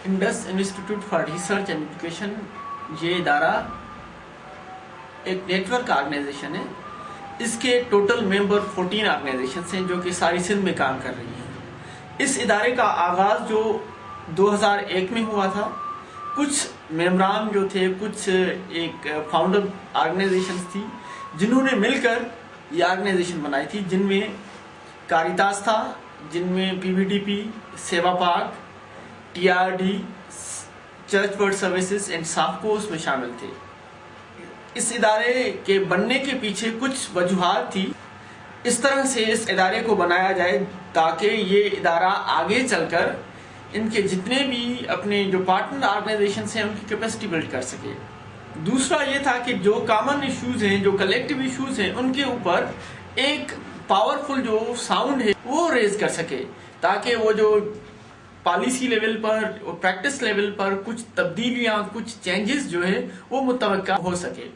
Indus institute for research and education ये इदारा एक नेटवर्क ऑर्गेनाइजेशन है। इसके टोटल मेंबर 14 ऑर्गेनाइजेशन हैं जो कि सारी सिंध में काम कर रही हैं। इस इदारे का आगाज़ जो 2001 में हुआ था, कुछ मेंबरान जो थे, कुछ एक फाउंडर ऑर्गेनाइजेशंस थी जिन्होंने मिलकर ये ऑर्गेनाइजेशन बनाई थी, जिनमें कारितास था, जिनमें PVDP, Seva Pak, TRD, church world services and Safco उसमें शामिल थे। इस इदारे के बनने के पीछे कुछ वजूहात थी। इस तरह से इस इदारे को बनाया जाए ताकि ये इदारा आगे चलकर इनके जितने भी अपने जो पार्टनर ऑर्गेनाइजेशन हैं उनकी कैपेसिटी बिल्ड कर सके। दूसरा ये था कि जो कॉमन इश्यूज हैं, जो कलेक्टिव इश्यूज हैं, उनके ऊपर एक पावरफुल जो साउंड है वो रेज कर सके, ताकि वो जो पॉलिसी लेवल पर और प्रैक्टिस लेवल पर कुछ तब्दीलियां, कुछ चेंजेस जो है वो मुतवक्का हो सके।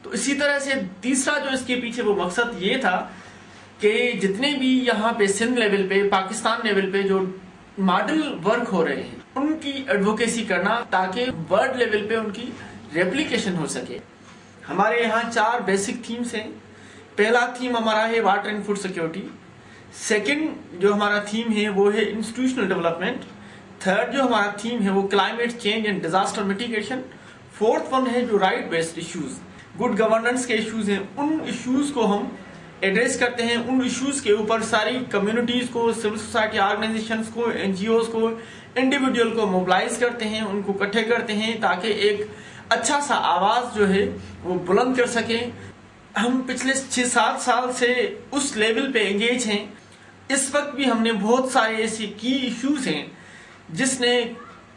तो इसी तरह से तीसरा जो इसके पीछे वो मकसद ये था कि जितने भी यहाँ पे सिंध लेवल पे, पाकिस्तान लेवल पे जो मॉडल वर्क हो रहे हैं उनकी एडवोकेसी करना, ताकि वर्ल्ड लेवल पे उनकी रेप्लिकेशन हो सके। हमारे यहाँ 4 बेसिक थीम्स हैं। पहला थीम हमारा है water and food security. Second जो हमारा थीम है वो है इंस्टीट्यूशनल डेवलपमेंट। थर्ड जो हमारा थीम है वो climate change and disaster mitigation. Fourth one है जो right based issues, good governance के इश्यूज हैं। उन इश्यूज को हम एड्रेस करते हैं। उन इश्यूज के ऊपर सारी कम्युनिटीज को, सिविल सोसाइटी ऑर्गेनाइजेशंस को, एनजीओज को, इंडिविजुअल को मोबिलाइज करते हैं, उनको इकट्ठे करते हैं ताकि एक अच्छा सा आवाज जो है वो बुलंद कर सके। हम पिछले 6-7 साल से उस लेवल पे एंगेज हैं। इस वक्त भी हमने बहुत सारे ऐसे की इश्यूज हैं जिसने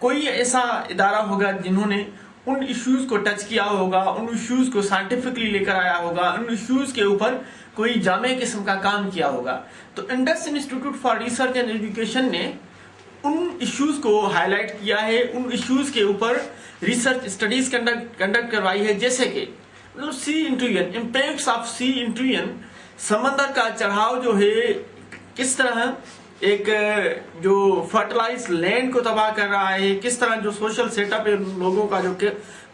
कोई ऐसा इदारा होगा जिन्होंने उन इश्यूज को टच किया होगा, उन इश्यूज को साइंटिफिकली लेकर आया होगा, उन इश्यूज के ऊपर कोई जामे किस्म का काम किया होगा। तो Indus institute for research and education ने उन इश्यूज को हाईलाइट किया है, उन इश्यूज के ऊपर रिसर्च स्टडीज कंडक्ट करवाई है। जैसे कि sea intrusion, impacts of sea intrusion, समंदर का चढ़ाव जो है किस तरह एक जो फर्टिलाइज लैंड को तबाह कर रहा है, किस तरह जो सोशल सेटअप है लोगों का, जो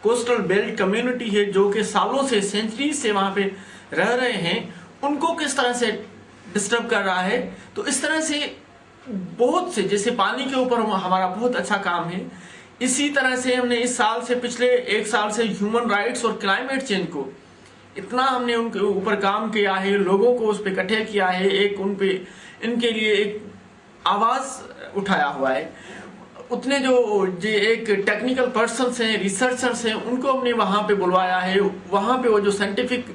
कोस्टल बेल्ट कम्युनिटी है जो कि सालों से, सेंचुरी से वहां पे रह रहे हैं, उनको किस तरह से डिस्टर्ब कर रहा है। तो इस तरह से बहुत से, जैसे पानी के ऊपर हमारा बहुत अच्छा काम है, इसी तरह से हमने इस साल से, पिछले 1 साल से ह्यूमन राइट्स और क्लाइमेट चेंज को इतना हमने उनके ऊपर काम किया है, लोगों को उस पर इकट्ठे किया है, एक उन पे इनके लिए एक आवाज उठाया हुआ है। उतने जो एक टेक्निकल पर्सन्स हैं, रिसर्चर्स हैं, उनको हमने वहां पे बुलवाया है। वहां पे वो जो साइंटिफिक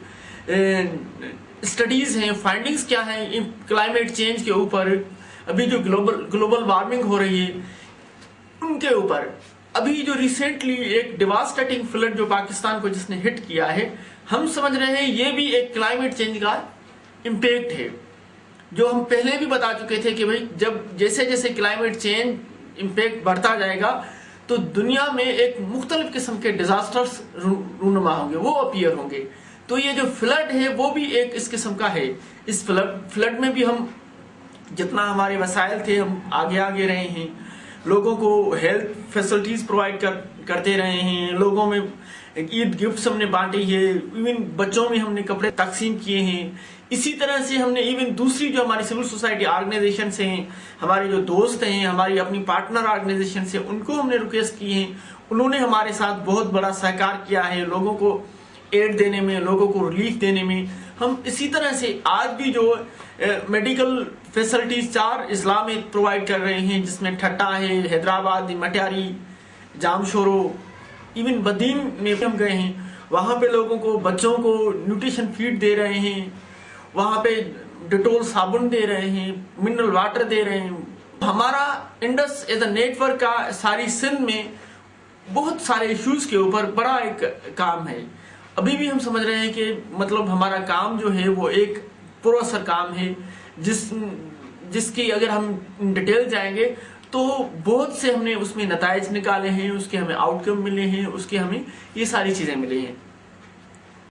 स्टडीज हैं, फाइंडिंग्स क्या हैं क्लाइमेट चेंज के ऊपर, अभी जो ग्लोबल वार्मिंग हो रही है उनके ऊपर, अभी जो रिसेंटली एक डिवास्टेटिंग फ्लड जो पाकिस्तान को जिसने हिट किया है, हम समझ रहे हैं ये भी एक क्लाइमेट चेंज का इम्पैक्ट है। जो हम पहले भी बता चुके थे कि भाई जब जैसे जैसे क्लाइमेट चेंज इम्पैक्ट बढ़ता जाएगा तो दुनिया में एक मुख्तलिफ किस्म के डिजास्टर्स रूनुमा होंगे, वो अपीयर होंगे। तो ये जो फ्लड है वो भी एक इस किस्म का है। इस फ्लड में भी हम जितना हमारे वसाइल थे हम आगे रहे हैं, लोगों को हेल्थ फैसिलिटीज प्रोवाइड करते रहे हैं, लोगों में ईद गिफ्ट्स हमने बांटी है, इवन बच्चों में हमने कपड़े तकसीम किए हैं। इसी तरह से हमने इवन दूसरी जो हमारी सिविल सोसाइटी ऑर्गेनाइजेशन हैं, हमारे जो दोस्त हैं, हमारी अपनी पार्टनर ऑर्गेनाइजेशन से, उनको हमने रिक्वेस्ट की है। उन्होंने हमारे साथ बहुत बड़ा सहकार किया है लोगों को एड देने में, लोगों को रिलीफ देने में। हम इसी तरह से आज भी जो मेडिकल फैसिलिटीज 4 अजला में प्रोवाइड कर रहे हैं, जिसमें ठट्टा है, हैदराबाद, मटियारी, जामशोरो, इवन बदीन में भी हम गए हैं। वहां पे लोगों को, बच्चों को न्यूट्रिशन फीड दे रहे हैं, वहां पे डिटोल साबुन दे रहे हैं, मिनरल वाटर दे रहे हैं। हमारा इंडस एज अ नेटवर्क का सारी सिंध में बहुत सारे इश्यूज के ऊपर बड़ा एक काम है। अभी भी हम समझ रहे हैं कि मतलब हमारा काम जो है वो एक पुरअसर काम है, जिसकी अगर हम डिटेल जाएंगे तो बहुत से हमने उसमें नताइज निकाले हैं, उसके हमें आउटकम मिले हैं, उसके हमें ये सारी चीजें मिली हैं।